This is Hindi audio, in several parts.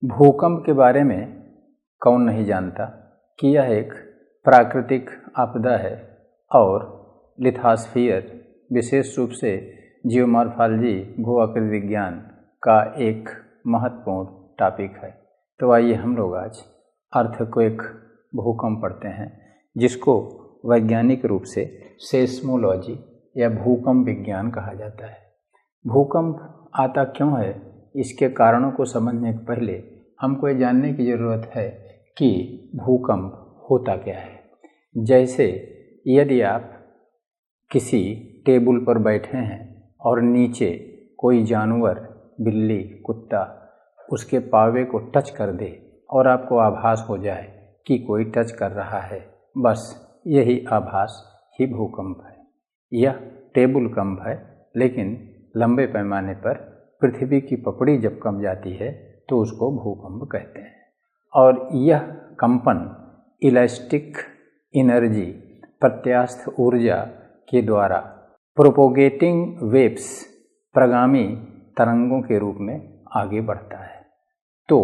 भूकंप के बारे में कौन नहीं जानता कि यह एक प्राकृतिक आपदा है और लिथोस्फीयर विशेष रूप से जियोमॉर्फोलॉजी भू-आकृति विज्ञान का एक महत्वपूर्ण टॉपिक है। तो आइए हम लोग आज अर्थक्वेक भूकंप पढ़ते हैं, जिसको वैज्ञानिक रूप से सेस्मोलॉजी या भूकंप विज्ञान कहा जाता है। भूकंप आता क्यों है, इसके कारणों को समझने के पहले हमको ये जानने की ज़रूरत है कि भूकंप होता क्या है। जैसे यदि आप किसी टेबल पर बैठे हैं और नीचे कोई जानवर, बिल्ली, कुत्ता उसके पावे को टच कर दे और आपको आभास हो जाए कि कोई टच कर रहा है, बस यही आभास ही भूकंप है। यह टेबल कंप है, लेकिन लंबे पैमाने पर पृथ्वी की पपड़ी जब कम जाती है तो उसको भूकंप कहते हैं। और यह कंपन इलास्टिक एनर्जी, प्रत्यास्थ ऊर्जा के द्वारा प्रोपोगेटिंग वेव्स, प्रगामी तरंगों के रूप में आगे बढ़ता है। तो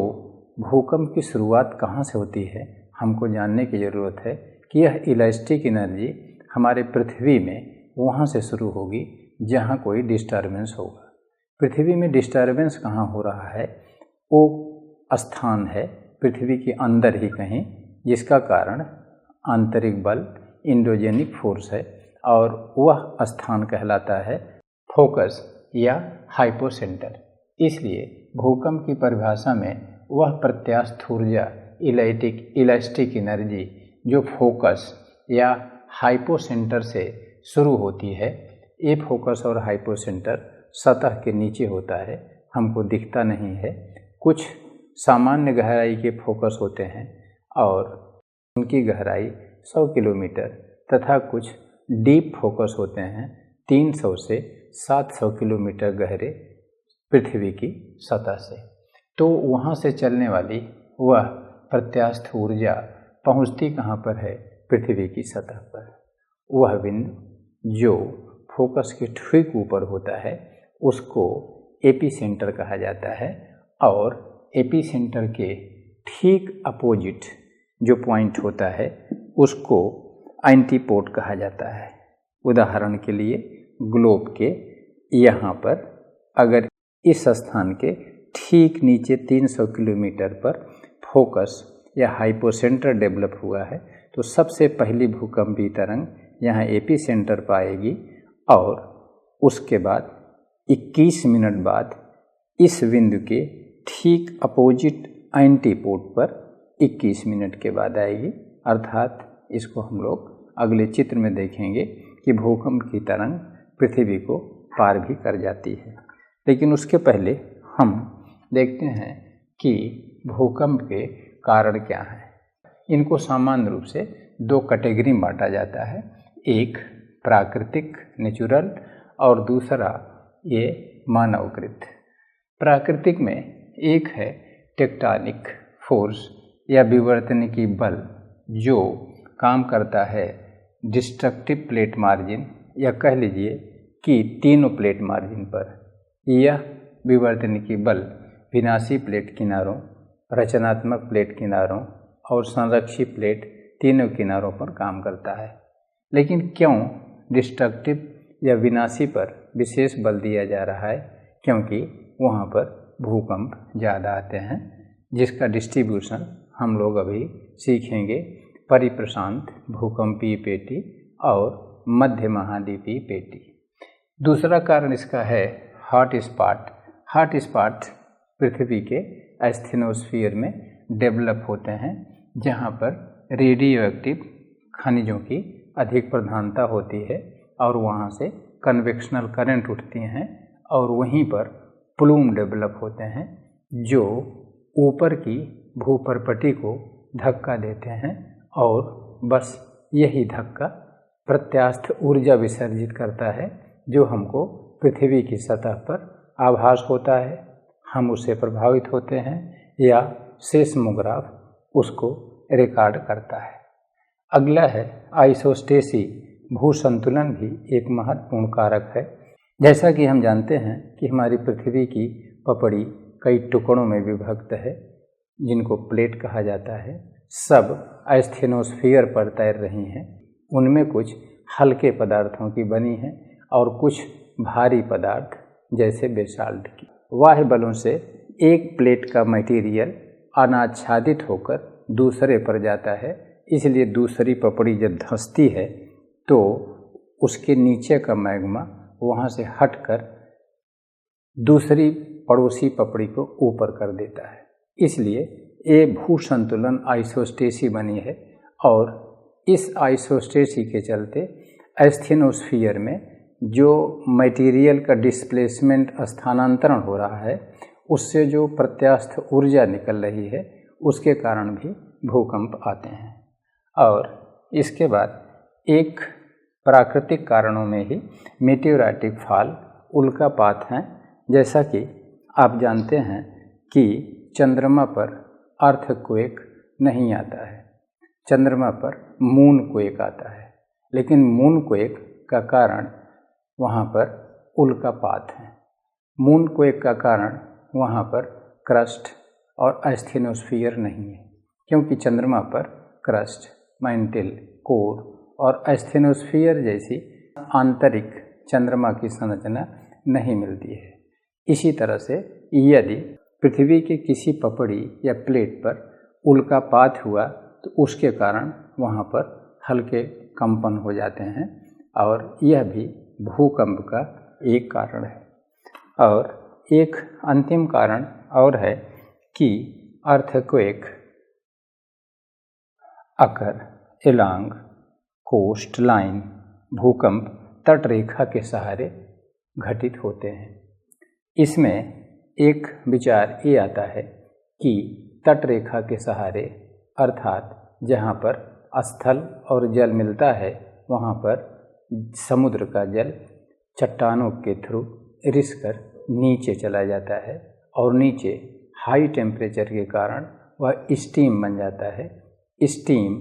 भूकंप की शुरुआत कहाँ से होती है, हमको जानने की ज़रूरत है कि यह इलास्टिक एनर्जी हमारे पृथ्वी में वहाँ से शुरू होगी जहाँ कोई डिस्टर्बेंस होगा। पृथ्वी में डिस्टर्बेंस कहाँ हो रहा है, वो स्थान है पृथ्वी के अंदर ही कहीं, जिसका कारण आंतरिक बल, इंडोजेनिक फोर्स है, और वह स्थान कहलाता है फोकस या हाइपोसेंटर। इसलिए भूकंप की परिभाषा में वह प्रत्यास्थ ऊर्जा, इलास्टिक एनर्जी जो फोकस या हाइपोसेंटर से शुरू होती है, ये फोकस और हाइपोसेंटर सतह के नीचे होता है, हमको दिखता नहीं है। कुछ सामान्य गहराई के फोकस होते हैं और उनकी गहराई 100 किलोमीटर तथा कुछ डीप फोकस होते हैं 300 से 700 किलोमीटर गहरे पृथ्वी की सतह से। तो वहाँ से चलने वाली वह प्रत्यास्थ ऊर्जा पहुँचती कहाँ पर है, पृथ्वी की सतह पर। वह बिंदु जो फोकस के ठीक ऊपर होता है उसको एपीसेंटर कहा जाता है, और एपीसेंटर के ठीक अपोजिट जो पॉइंट होता है उसको एंटीपोड कहा जाता है। उदाहरण के लिए ग्लोब के यहाँ पर अगर इस स्थान के ठीक नीचे 300 किलोमीटर पर फोकस या हाइपोसेंटर डेवलप हुआ है, तो सबसे पहली भूकंपीय तरंग यहाँ एपीसेंटर पाएगी, और उसके बाद 21 मिनट बाद इस बिंदु के ठीक अपोजिट एंटीपोड पर 21 मिनट के बाद आएगी। अर्थात इसको हम लोग अगले चित्र में देखेंगे कि भूकंप की तरंग पृथ्वी को पार भी कर जाती है। लेकिन उसके पहले हम देखते हैं कि भूकंप के कारण क्या हैं। इनको सामान्य रूप से 2 कैटेगरी में बांटा जाता है, एक प्राकृतिक नेचुरल और दूसरा ये मानवकृत। प्राकृतिक में एक है टेक्टोनिक फोर्स या विवर्तनिकी बल, जो काम करता है डिस्ट्रक्टिव प्लेट मार्जिन, या कह लीजिए कि तीनों प्लेट मार्जिन पर। यह विवर्तनिकी बल विनाशी प्लेट किनारों, रचनात्मक प्लेट किनारों और संरक्षी प्लेट तीनों किनारों पर काम करता है। लेकिन क्यों डिस्ट्रक्टिव या विनाशी पर विशेष बल दिया जा रहा है? क्योंकि वहाँ पर भूकंप ज़्यादा आते हैं, जिसका डिस्ट्रीब्यूशन हम लोग अभी सीखेंगे। परिप्रशांत भूकंपीय पेटी और मध्य महाद्वीपीय पेटी। दूसरा कारण इसका है हॉट स्पॉट। हॉट स्पॉट पृथ्वी के एस्थेनोस्फीयर में डेवलप होते हैं, जहाँ पर रेडियो एक्टिव खनिजों की अधिक प्रधानता होती है, और वहाँ से कन्वेक्शनल करंट उठती हैं, और वहीं पर प्लूम डेवलप होते हैं जो ऊपर की भूपर्पटी को धक्का देते हैं, और बस यही धक्का प्रत्यास्थ ऊर्जा विसर्जित करता है, जो हमको पृथ्वी की सतह पर आभास होता है। हम उससे प्रभावित होते हैं या सेस्मोग्राफ उसको रिकॉर्ड करता है। अगला है आइसोस्टेसी। भूसंतुलन भी एक महत्वपूर्ण कारक है। जैसा कि हम जानते हैं कि हमारी पृथ्वी की पपड़ी कई टुकड़ों में विभक्त है। जिनको प्लेट कहा जाता है, सब एस्थेनोस्फीयर पर तैर रही हैं। उनमें कुछ हल्के पदार्थों की बनी हैं और कुछ भारी पदार्थ जैसे बेसाल्ट की। बाह्य बलों से एक प्लेट का मटेरियल अनाच्छादित होकर दूसरे पर जाता है, इसलिए दूसरी पपड़ी जब धंसती है तो उसके नीचे का मैग्मा वहाँ से हटकर दूसरी पड़ोसी पपड़ी को ऊपर कर देता है। इसलिए ये भू संतुलन आइसोस्टेसी बनी है और इस आइसोस्टेसी के चलते एस्थेनोस्फीयर में जो मटेरियल का डिस्प्लेसमेंट स्थानांतरण हो रहा है, उससे जो प्रत्यास्थ ऊर्जा निकल रही है, उसके कारण भी भूकंप आते हैं। और इसके बाद एक प्राकृतिक कारणों में ही मेटेओराइटिक फॉल, उल्कापात हैं। जैसा कि आप जानते हैं कि चंद्रमा पर अर्थक्वेक नहीं आता है, चंद्रमा पर मून क्वेक आता है, लेकिन मून क्वेक का कारण वहाँ पर उल्कापात है। मून क्वेक का कारण वहाँ पर क्रस्ट और एस्थेनोस्फीयर नहीं है, क्योंकि चंद्रमा पर क्रस्ट, मैंटल, कोर और एस्थेनोस्फीयर जैसी आंतरिक चंद्रमा की संरचना नहीं मिलती है। इसी तरह से यदि पृथ्वी के किसी पपड़ी या प्लेट पर उल्कापात हुआ तो उसके कारण वहाँ पर हल्के कंपन हो जाते हैं और यह भी भूकंप का एक कारण है। और एक अंतिम कारण और है कि अर्थक्वेक अकर एलॉन्ग कोस्ट लाइन, भूकंप तटरेखा के सहारे घटित होते हैं। इसमें एक विचार ये आता है कि तटरेखा के सहारे अर्थात जहाँ पर स्थल और जल मिलता है, वहाँ पर समुद्र का जल चट्टानों के थ्रू रिस कर नीचे चला जाता है और नीचे हाई टेम्परेचर के कारण वह स्टीम बन जाता है। स्टीम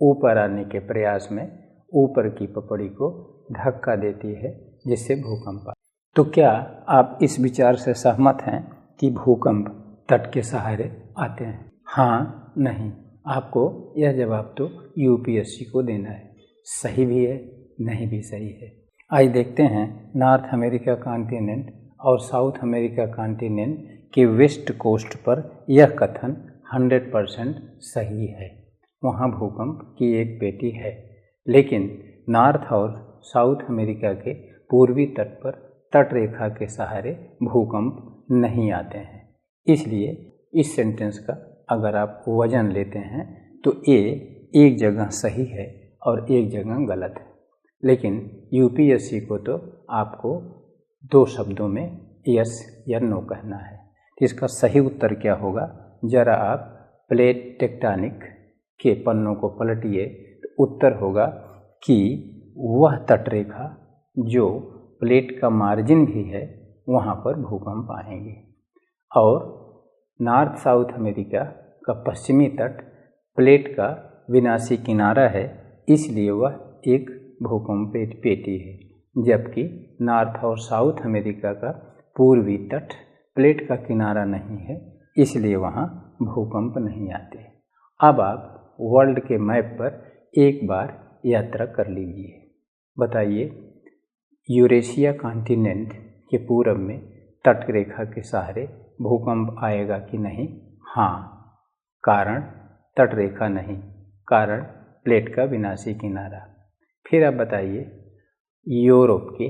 ऊपर आने के प्रयास में ऊपर की पपड़ी को धक्का देती है, जिससे भूकंप। तो क्या आप इस विचार से सहमत हैं कि भूकंप तट के सहारे आते हैं? हाँ, नहीं। आपको यह जवाब तो यूपीएससी को देना है। सही भी है, नहीं भी सही है। आइए देखते हैं नॉर्थ अमेरिका कॉन्टिनेंट और साउथ अमेरिका कॉन्टिनेंट के वेस्ट कोस्ट पर यह कथन 100% सही है। वहाँ भूकंप की एक पेटी है, लेकिन नॉर्थ और साउथ अमेरिका के पूर्वी तट पर तटरेखा के सहारे भूकंप नहीं आते हैं। इसलिए इस सेंटेंस का अगर आप वजन लेते हैं तो ये एक जगह सही है और एक जगह गलत है, लेकिन यूपीएससी को तो आपको 2 शब्दों में यस या नो कहना है। तो इसका सही उत्तर क्या होगा? जरा आप प्लेट टेक्टोनिक के पन्नों को पलटिए तो उत्तर होगा कि वह तटरेखा जो प्लेट का मार्जिन भी है, वहाँ पर भूकंप आएंगे। और नॉर्थ साउथ अमेरिका का पश्चिमी तट प्लेट का विनाशी किनारा है, इसलिए वह एक भूकंप पेटी है, जबकि नॉर्थ और साउथ अमेरिका का पूर्वी तट प्लेट का किनारा नहीं है, इसलिए वहाँ भूकंप नहीं आते। अब आप वर्ल्ड के मैप पर एक बार यात्रा कर लीजिए। बताइए, यूरेशिया कॉन्टिनेंट के पूरब में तटरेखा के सहारे भूकंप आएगा कि नहीं? हाँ। कारण तटरेखा नहीं, कारण प्लेट का विनाशी किनारा। फिर आप बताइए, यूरोप के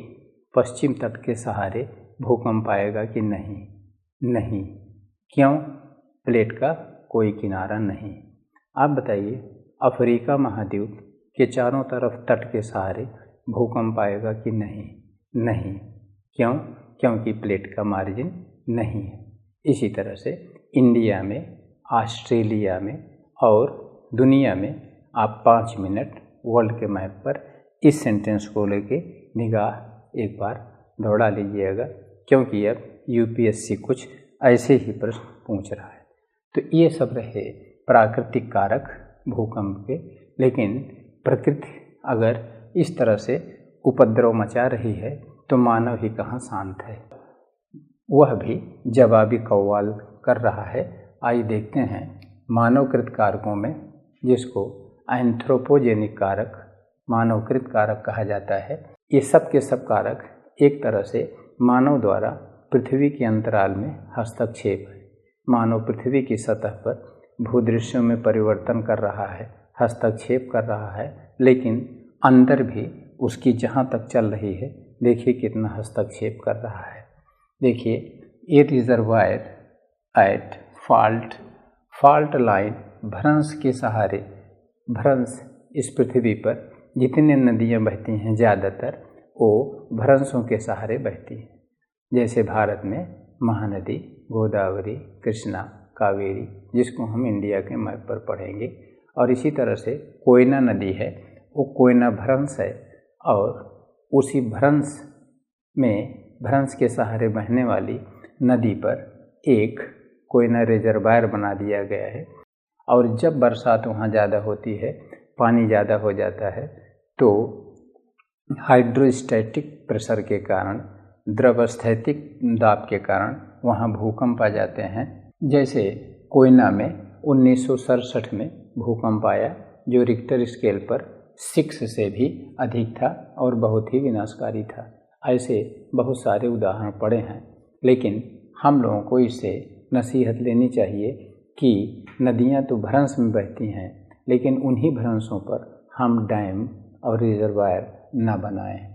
पश्चिम तट के सहारे भूकंप आएगा कि नहीं? नहीं। क्यों? प्लेट का कोई किनारा नहीं। आप बताइए, अफ्रीका महाद्वीप के चारों तरफ तट के सहारे भूकंप आएगा कि नहीं? नहीं। क्यों? क्योंकि प्लेट का मार्जिन नहीं है। इसी तरह से इंडिया में, ऑस्ट्रेलिया में और दुनिया में आप 5 मिनट वर्ल्ड के मैप पर इस सेंटेंस को लेके निगाह एक बार दौड़ा लीजिएगा, क्योंकि अब यूपीएससी कुछ ऐसे ही प्रश्न पूछ रहा है। तो ये सब रहे प्राकृतिक कारक भूकंप के, लेकिन प्रकृति अगर इस तरह से उपद्रव मचा रही है तो मानव ही कहाँ शांत है। वह भी जवाबी कव्वाल कर रहा है आइए देखते हैं मानवकृत कारकों में, जिसको एंथ्रोपोजेनिक कारक, मानवकृत कारक कहा जाता है। ये सब के सब कारक एक तरह से मानव द्वारा पृथ्वी के अंतराल में हस्तक्षेप है। मानव पृथ्वी की सतह पर भूदृश्यों में परिवर्तन कर रहा है, हस्तक्षेप कर रहा है, लेकिन अंदर भी उसकी जहाँ तक चल रही है, देखिए कितना हस्तक्षेप कर रहा है। देखिए, ए रिजर्वायर एट फॉल्ट लाइन, भ्रंश के सहारे, भ्रंश इस पृथ्वी पर जितनी नदियाँ बहती हैं ज़्यादातर वो भ्रंशों के सहारे बहती हैं। जैसे भारत में महानदी गोदावरी, कृष्णा, कावेरी, जिसको हम इंडिया के मैप पर पढ़ेंगे। और इसी तरह से कोयना नदी है, वो कोयना भ्रंश है, और उसी भ्रंश में भ्रंश के सहारे बहने वाली नदी पर एक कोयना रिजर्वायर बना दिया गया है। और जब बरसात वहाँ ज़्यादा होती है, पानी ज़्यादा हो जाता है, तो हाइड्रोस्टैटिक प्रेशर के कारण, द्रवस्थैतिक दाब के कारण वहाँ भूकंप आ जाते हैं। जैसे कोयना में 1967 में भूकंप आया, जो रिक्टर स्केल पर 6 से भी अधिक था और बहुत ही विनाशकारी था। ऐसे बहुत सारे उदाहरण पड़े हैं, लेकिन हम लोगों को इससे नसीहत लेनी चाहिए कि नदियाँ तो भ्रंश में बहती हैं, लेकिन उन्हीं भ्रंशों पर हम डैम और रिजर्वायर न बनाएं।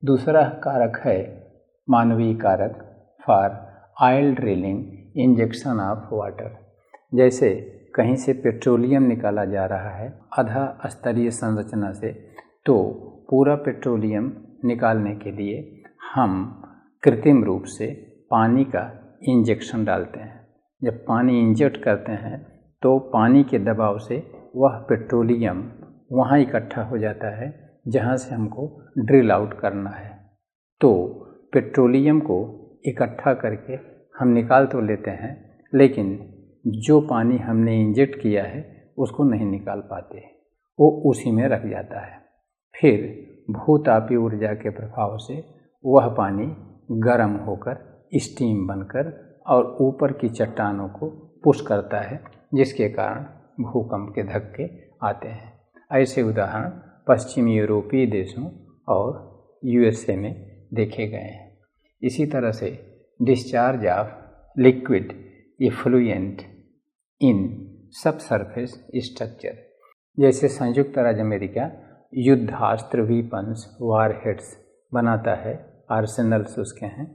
दूसरा कारक है मानवीय कारक for oil drilling, injection of water. जैसे कहीं से पेट्रोलियम निकाला जा रहा है आधा स्तरीय संरचना से, तो पूरा पेट्रोलियम निकालने के लिए हम कृत्रिम रूप से पानी का इंजेक्शन डालते हैं। जब पानी इंजेक्ट करते हैं तो पानी के दबाव से वह पेट्रोलियम वहाँ इकट्ठा हो जाता है जहाँ से हमको ड्रिल आउट करना है। तो पेट्रोलियम को इकट्ठा करके हम निकाल तो लेते हैं, लेकिन जो पानी हमने इंजेक्ट किया है उसको नहीं निकाल पाते, वो उसी में रख जाता है। फिर भूतापीय ऊर्जा के प्रभाव से वह पानी गर्म होकर स्टीम बनकर और ऊपर की चट्टानों को पुश करता है, जिसके कारण भूकंप के धक्के आते हैं। ऐसे उदाहरण पश्चिमी यूरोपीय देशों और यूएसए में देखे गए हैं। इसी तरह से discharge of liquid effluent in subsurface structure, जैसे संयुक्त राज्य अमेरिका युद्धास्त्र वीपन्स वारहेड्स बनाता है, आर्सेनल्स उसके हैं,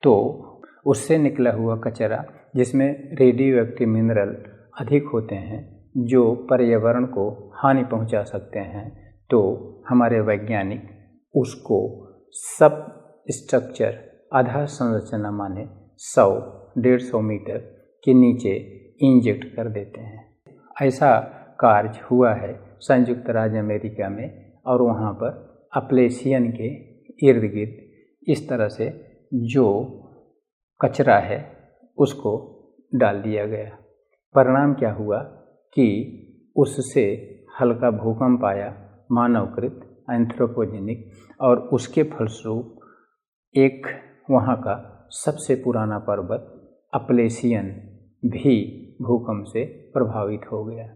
तो उससे निकला हुआ कचरा जिसमें रेडियो एक्टिव मिनरल अधिक होते हैं जो पर्यावरण को हानि पहुंचा सकते हैं, तो हमारे वैज्ञानिक उसको सब स्ट्रक्चर आधा संरचना माने 100-150 मीटर के नीचे इंजेक्ट कर देते हैं। ऐसा कार्य हुआ है संयुक्त राज्य अमेरिका में, और वहाँ पर अपलेशियन के इर्द गिर्द इस तरह से जो कचरा है उसको डाल दिया गया। परिणाम क्या हुआ कि उससे हल्का भूकंप आया, मानवकृत एंथ्रोपोजेनिक, और उसके फलस्वरूप एक वहाँ का सबसे पुराना पर्वत अपलेशियन भी भूकंप से प्रभावित हो गया।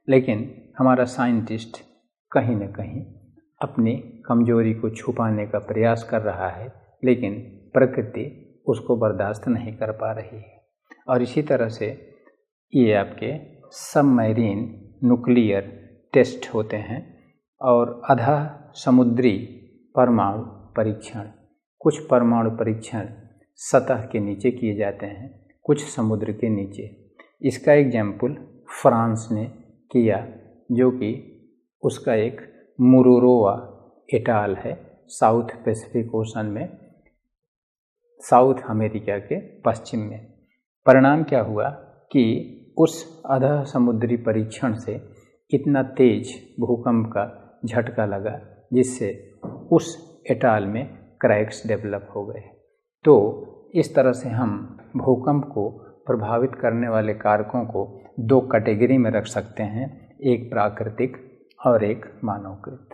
लेकिन हमारा साइंटिस्ट कहीं न कहीं अपनी कमजोरी को छुपाने का प्रयास कर रहा है, लेकिन प्रकृति उसको बर्दाश्त नहीं कर पा रही है। और इसी तरह से ये आपके सबमरीन न्यूक्लियर टेस्ट होते हैं और आधा समुद्री परमाणु परीक्षण। कुछ परमाणु परीक्षण सतह के नीचे किए जाते हैं, कुछ समुद्र के नीचे। इसका एग्जाम्पल फ्रांस ने किया, जो कि उसका एक मुरुरोवा एटाल है, साउथ पैसिफिक ओशन में, साउथ अमेरिका के पश्चिम में। परिणाम क्या हुआ कि उस आधा समुद्री परीक्षण से इतना तेज भूकंप का झटका लगा जिससे उस एटाल में क्रैक्स डेवलप हो गए। तो इस तरह से हम भूकंप को प्रभावित करने वाले कारकों को दो कैटेगरी में रख सकते हैं, एक प्राकृतिक और एक मानवकृत।